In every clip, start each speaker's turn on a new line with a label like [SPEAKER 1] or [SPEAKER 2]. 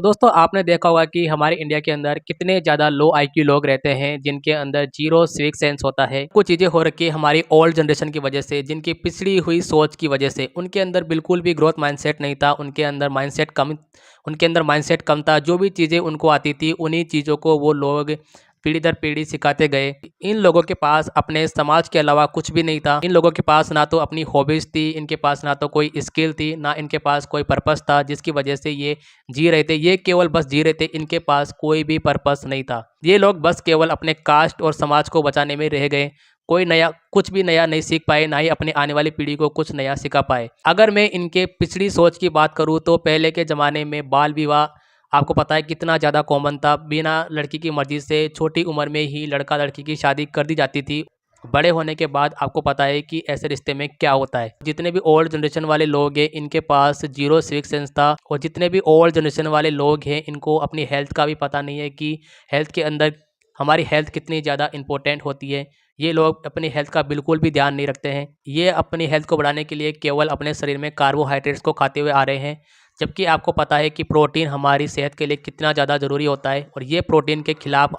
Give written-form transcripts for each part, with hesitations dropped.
[SPEAKER 1] दोस्तों आपने देखा होगा कि हमारे इंडिया के अंदर कितने ज़्यादा लो आईक्यू लोग रहते हैं जिनके अंदर जीरो सिविक सेंस होता है। कुछ चीज़ें हो रखी है हमारी ओल्ड जनरेशन की वजह से, जिनकी पिछड़ी हुई सोच की वजह से। उनके अंदर बिल्कुल भी ग्रोथ माइंडसेट नहीं था, उनके अंदर माइंडसेट कम था। जो भी चीज़ें उनको आती थी उन्हीं चीज़ों को वो लोग पीढ़ी दर पीढ़ी सिखाते गए। इन लोगों के पास अपने समाज के अलावा कुछ भी नहीं था। इन लोगों के पास ना तो अपनी हॉबीज़ थी, इनके पास ना तो कोई स्किल थी, ना इनके पास कोई पर्पस था जिसकी वजह से ये जी रहे थे। ये केवल बस जी रहे थे, इनके पास कोई भी पर्पस नहीं था। ये लोग बस केवल अपने कास्ट और समाज को बचाने में रह गए। कोई नया कुछ भी नया नहीं सीख पाए, ना ही अपने आने वाली पीढ़ी को कुछ नया सिखा पाए। अगर मैं इनके पिछड़ी सोच की बात करूँ तो पहले के ज़माने में बाल विवाह आपको पता है कितना ज़्यादा कॉमन था। बिना लड़की की मर्ज़ी से छोटी उम्र में ही लड़का लड़की की शादी कर दी जाती थी। बड़े होने के बाद आपको पता है कि ऐसे रिश्ते में क्या होता है। जितने भी ओल्ड जनरेशन वाले लोग हैं इनके पास ज़ीरो सिविक सेंस था, और जितने भी ओल्ड जनरेशन वाले लोग हैं इनको अपनी हेल्थ का भी पता नहीं है कि हेल्थ के अंदर हमारी हेल्थ कितनी ज़्यादा इम्पोर्टेंट होती है। ये लोग अपनी हेल्थ का बिल्कुल भी ध्यान नहीं रखते हैं। ये अपनी हेल्थ को बढ़ाने के लिए केवल अपने शरीर में कार्बोहाइड्रेट्स को खाते हुए आ रहे हैं, जबकि आपको पता है कि प्रोटीन हमारी सेहत के लिए कितना ज़्यादा ज़रूरी होता है। और ये प्रोटीन के खिलाफ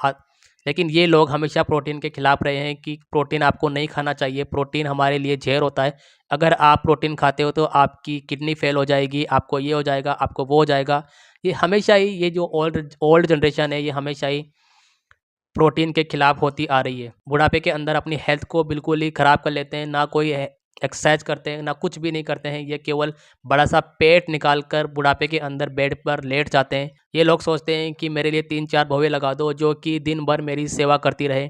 [SPEAKER 1] लेकिन ये लोग हमेशा प्रोटीन के खिलाफ रहे हैं कि प्रोटीन आपको नहीं खाना चाहिए, प्रोटीन हमारे लिए ज़हर होता है। अगर आप प्रोटीन खाते हो तो आपकी किडनी फेल हो जाएगी, आपको ये हो जाएगा, आपको वो हो जाएगा। ये हमेशा ही ये जो ओल्ड ओल्ड जनरेशन है ये हमेशा ही प्रोटीन के खिलाफ होती आ रही है। बुढ़ापे के अंदर अपनी हेल्थ को बिल्कुल ही ख़राब कर लेते हैं, ना कोई एक्सरसाइज करते हैं, ना कुछ भी नहीं करते हैं। ये केवल बड़ा सा पेट निकाल कर बुढ़ापे के अंदर बेड पर लेट जाते हैं। ये लोग सोचते हैं कि मेरे लिए 3-4 भौवें लगा दो जो कि दिन भर मेरी सेवा करती रहे।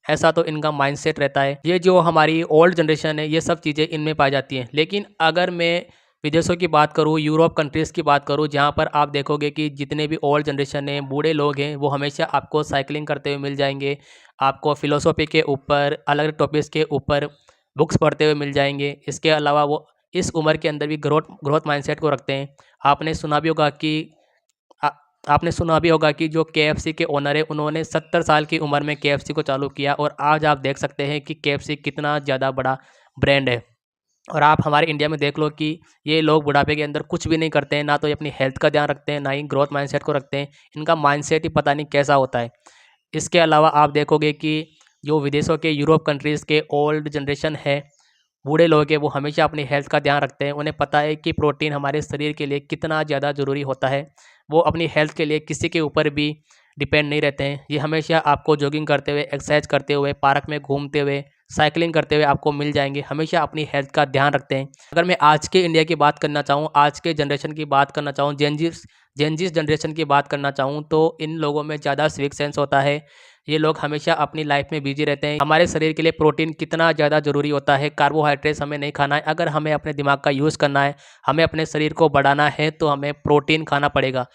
[SPEAKER 1] ऐसा तो इनका माइंडसेट रहता है। ये जो हमारी ओल्ड जनरेशन है ये सब चीज़ें इनमें पाई जाती हैं। लेकिन अगर मैं विदेशों की बात करूँ, यूरोप कंट्रीज़ की बात करूँ, जहाँ पर आप देखोगे कि जितने भी ओल्ड जनरेशन हैं, बूढ़े लोग हैं, वो हमेशा आपको साइकिलिंग करते हुए मिल जाएंगे। आपको फ़िलोसॉफ़ी के ऊपर, अलग टॉपिक्स के ऊपर बुक्स पढ़ते हुए मिल जाएंगे। इसके अलावा वो इस उम्र के अंदर भी ग्रोथ ग्रोथ माइंडसेट को रखते हैं। आपने सुना भी होगा कि आ, आपने सुना भी होगा कि जो केएफसी के ओनर है उन्होंने 70 साल की उम्र में केएफसी को चालू किया, और आज आप देख सकते हैं कि केएफसी कितना ज़्यादा बड़ा ब्रांड है। और आप हमारे इंडिया में देख लो कि ये लोग बुढ़ापे के अंदर कुछ भी नहीं करते हैं, ना तो ये अपनी हेल्थ का ध्यान रखते हैं, ना ही ग्रोथ माइंडसेट को रखते हैं। इनका माइंडसेट ही पता नहीं कैसा होता है। इसके अलावा आप देखोगे कि जो विदेशों के यूरोप कंट्रीज़ के ओल्ड जनरेशन है, बूढ़े लोग हैं, वो हमेशा अपनी हेल्थ का ध्यान रखते हैं। उन्हें पता है कि प्रोटीन हमारे शरीर के लिए कितना ज़्यादा ज़रूरी होता है। वो अपनी हेल्थ के लिए किसी के ऊपर भी डिपेंड नहीं रहते हैं। ये हमेशा आपको जॉगिंग करते हुए, एक्सरसाइज करते हुए, पार्क में घूमते हुए, साइकिलिंग करते हुए आपको मिल जाएंगे। हमेशा अपनी हेल्थ का ध्यान रखते हैं। अगर मैं आज के इंडिया की बात करना चाहूँ, आज के जनरेशन की बात करना चाहूँ, जेनज़ी जनरेशन की बात करना चाहूँ, तो इन लोगों में ज़्यादा सिविक सेंस होता है। ये लोग हमेशा अपनी लाइफ में बिजी रहते हैं। हमारे शरीर के लिए प्रोटीन कितना ज़्यादा ज़रूरी होता है, कार्बोहाइड्रेट्स हमें नहीं खाना है। अगर हमें अपने दिमाग का यूज़ करना है, हमें अपने शरीर को बढ़ाना है, तो हमें प्रोटीन खाना पड़ेगा।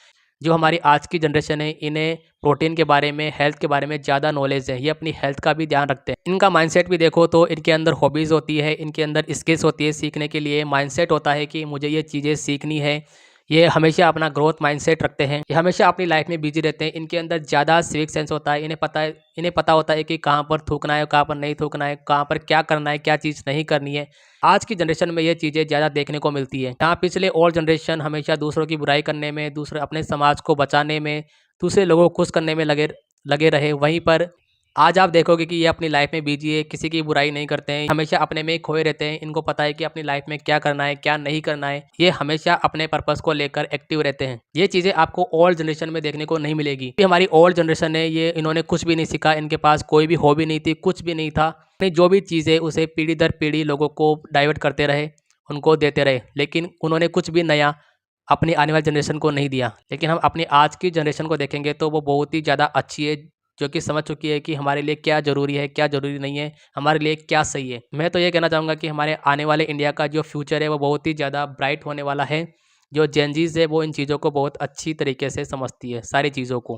[SPEAKER 1] जो हमारी आज की जनरेशन है इन्हें प्रोटीन के बारे में, हेल्थ के बारे में ज़्यादा नॉलेज है। ये अपनी हेल्थ का भी ध्यान रखते हैं। इनका माइंडसेट भी देखो तो इनके अंदर हॉबीज़ होती है, इनके अंदर स्किल्स होती है सीखने के लिए। माइंडसेट होता है कि मुझे ये चीज़ें सीखनी है। ये हमेशा अपना ग्रोथ माइंडसेट रखते हैं। ये हमेशा अपनी लाइफ में बिजी रहते हैं। इनके अंदर ज़्यादा सिविक सेंस होता है। इन्हें पता होता है कि कहाँ पर थूकना है, कहाँ पर नहीं थूकना है, कहाँ पर क्या करना है, क्या चीज़ नहीं करनी है। आज की जनरेशन में ये चीज़ें ज़्यादा देखने को मिलती है। जहाँ पिछले ओल्ड जनरेशन हमेशा दूसरों की बुराई करने में, दूसरे अपने समाज को बचाने में, दूसरे लोगों को खुश करने में लगे लगे रहे, वहीं पर आज आप देखोगे कि ये अपनी लाइफ में बिजी है, किसी की बुराई नहीं करते हैं, हमेशा अपने में ही खोए रहते हैं। इनको पता है कि अपनी लाइफ में क्या करना है, क्या नहीं करना है। ये हमेशा अपने पर्पस को लेकर एक्टिव रहते हैं। ये चीज़ें आपको ओल्ड जनरेशन में देखने को नहीं मिलेगी। ये हमारी ओल्ड जनरेशन है, ये इन्होंने कुछ भी नहीं सीखा, इनके पास कोई भी हॉबी नहीं थी, कुछ भी नहीं था। अपनी जो भी चीज़ें उसे पीढ़ी दर पीढ़ी लोगों को डाइवर्ट करते रहे, उनको देते रहे, लेकिन उन्होंने कुछ भी नया अपनी आने वाली जनरेशन को नहीं दिया। लेकिन हम अपनी आज की जनरेशन को देखेंगे तो वो बहुत ही ज़्यादा अच्छी है, जो कि समझ चुकी है कि हमारे लिए क्या ज़रूरी है, क्या ज़रूरी नहीं है, हमारे लिए क्या सही है। मैं तो ये कहना चाहूँगा कि हमारे आने वाले इंडिया का जो फ्यूचर है वो बहुत ही ज़्यादा ब्राइट होने वाला है। जो जेनज़ीज़ है वो इन चीज़ों को बहुत अच्छी तरीके से समझती है, सारी चीज़ों को।